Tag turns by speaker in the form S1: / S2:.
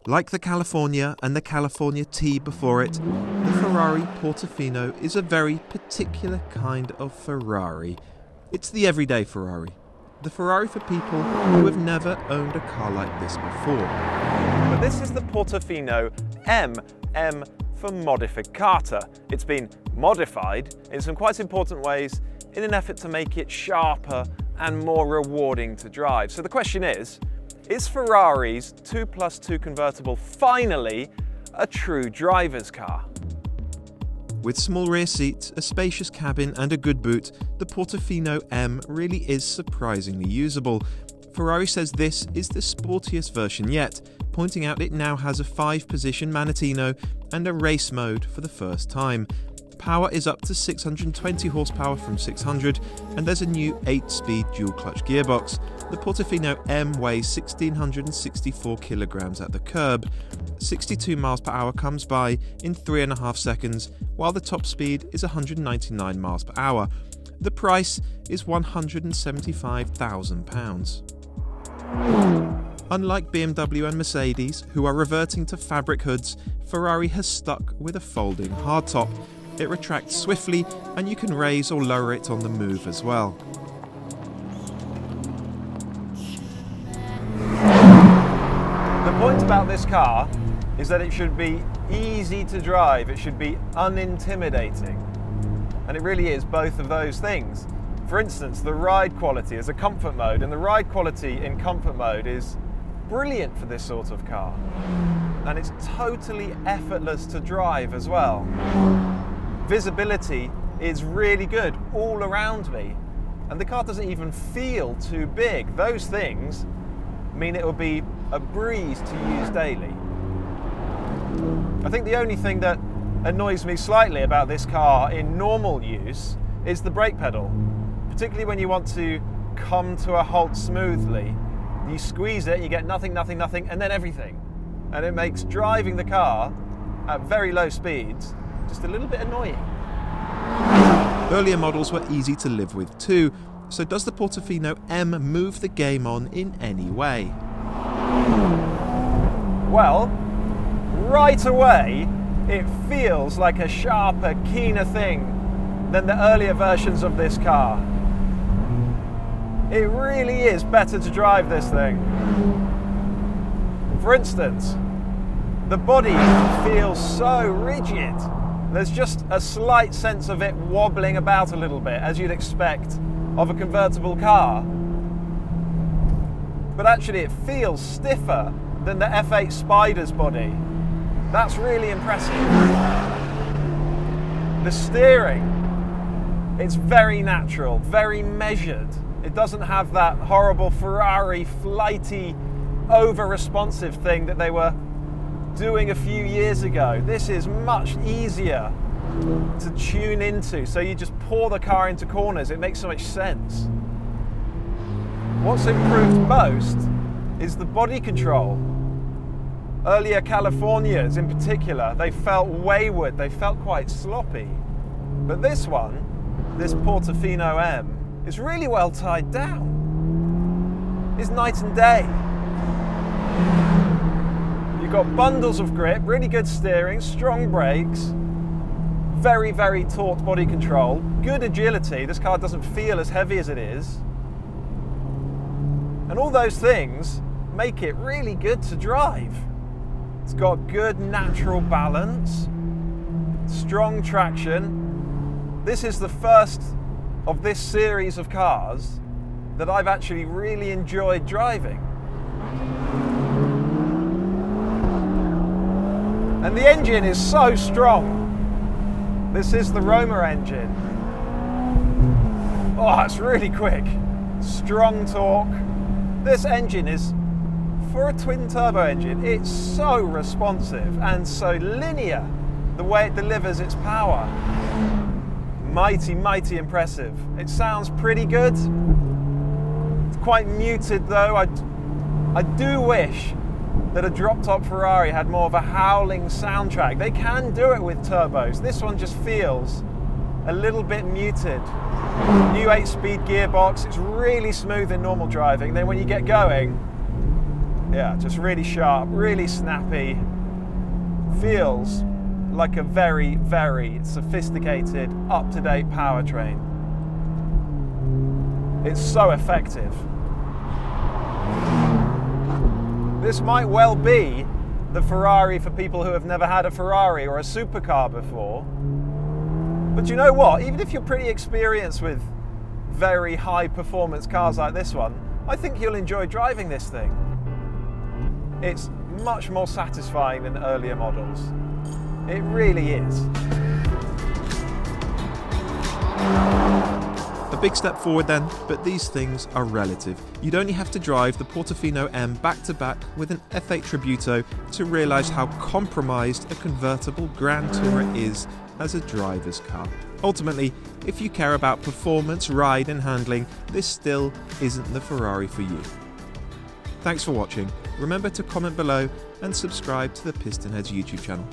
S1: Like the California and the California T before it, the Ferrari Portofino is a very particular kind of Ferrari. It's the everyday Ferrari. The Ferrari for people who have never owned a car like this before.
S2: But this is the Portofino M for modificata. It's been modified in some quite important ways in an effort to make it sharper and more rewarding to drive. So the question is Ferrari's 2+2 convertible finally a true driver's car?
S1: With small rear seats, a spacious cabin and a good boot, the Portofino M really is surprisingly usable. Ferrari says this is the sportiest version yet, pointing out it now has a 5-position Manettino and a race mode for the first time. Power is up to 620 horsepower from 600, and there's a new 8-speed dual-clutch gearbox. The Portofino M weighs 1,664 kilograms at the curb. 62 miles per hour comes by in 3.5 seconds, while the top speed is 199 miles per hour. The price is £175,000. Unlike BMW and Mercedes, who are reverting to fabric hoods, Ferrari has stuck with a folding hardtop. It retracts swiftly, and you can raise or lower it on the move as well.
S2: The point about this car is that it should be easy to drive, it should be unintimidating. And it really is both of those things. For instance, the ride quality is a comfort mode, and the ride quality in comfort mode is brilliant for this sort of car. And it's totally effortless to drive as well. Visibility is really good all around me, and the car doesn't even feel too big. Those things mean it will be a breeze to use daily. I think the only thing that annoys me slightly about this car in normal use is the brake pedal, particularly when you want to come to a halt smoothly. You squeeze it, you get nothing, and then everything. And it makes driving the car at very low speeds just a little bit annoying.
S1: Earlier models were easy to live with too, so does the Portofino M move the game on in any way?
S2: Well, right away, it feels like a sharper, keener thing than the earlier versions of this car. It really is better to drive this thing. For instance, the body feels so rigid. There's just a slight sense of it wobbling about a little bit, as you'd expect of a convertible car. But actually it feels stiffer than the F8 Spider's body. That's really impressive. The steering, it's very natural, very measured. It doesn't have that horrible Ferrari flighty, over-responsive thing that they were doing a few years ago. This is much easier to tune into, so you just pour the car into corners. It makes so much sense. What's improved most is the body control. Earlier Californias in particular, they felt wayward, they felt quite sloppy. But this one, this Portofino M, is really well tied down. It's night and day. You've got bundles of grip, really good steering, strong brakes, very, very taut body control, good agility. This car doesn't feel as heavy as it is. And all those things make it really good to drive. It's got good natural balance, strong traction. This is the first of this series of cars that I've actually really enjoyed driving. And the engine is so strong. This is the Roma engine. Oh, it's really quick. Strong torque. This engine is, for a twin turbo engine, it's so responsive and so linear, the way it delivers its power. Mighty, mighty impressive. It sounds pretty good. It's quite muted though. I do wish that a drop-top Ferrari had more of a howling soundtrack. They can do it with turbos. This one just feels a little bit muted. New 8-speed gearbox. It's really smooth in normal driving. Then when you get going, Yeah, just really sharp, really snappy. Feels like a very, very sophisticated, up-to-date powertrain. It's so effective. This might well be the Ferrari for people who have never had a Ferrari or a supercar before. But you know what? Even if you're pretty experienced with very high performance cars like this one, I think you'll enjoy driving this thing. It's much more satisfying than earlier models. It really is.
S1: A big step forward then, but these things are relative. You'd only have to drive the Portofino M back-to-back with an F8 Tributo to realise how compromised a convertible Grand Tourer is as a driver's car. Ultimately, if you care about performance, ride and handling, this still isn't the Ferrari for you. Thanks for watching. Remember to comment below and subscribe to the PistonHeads YouTube channel.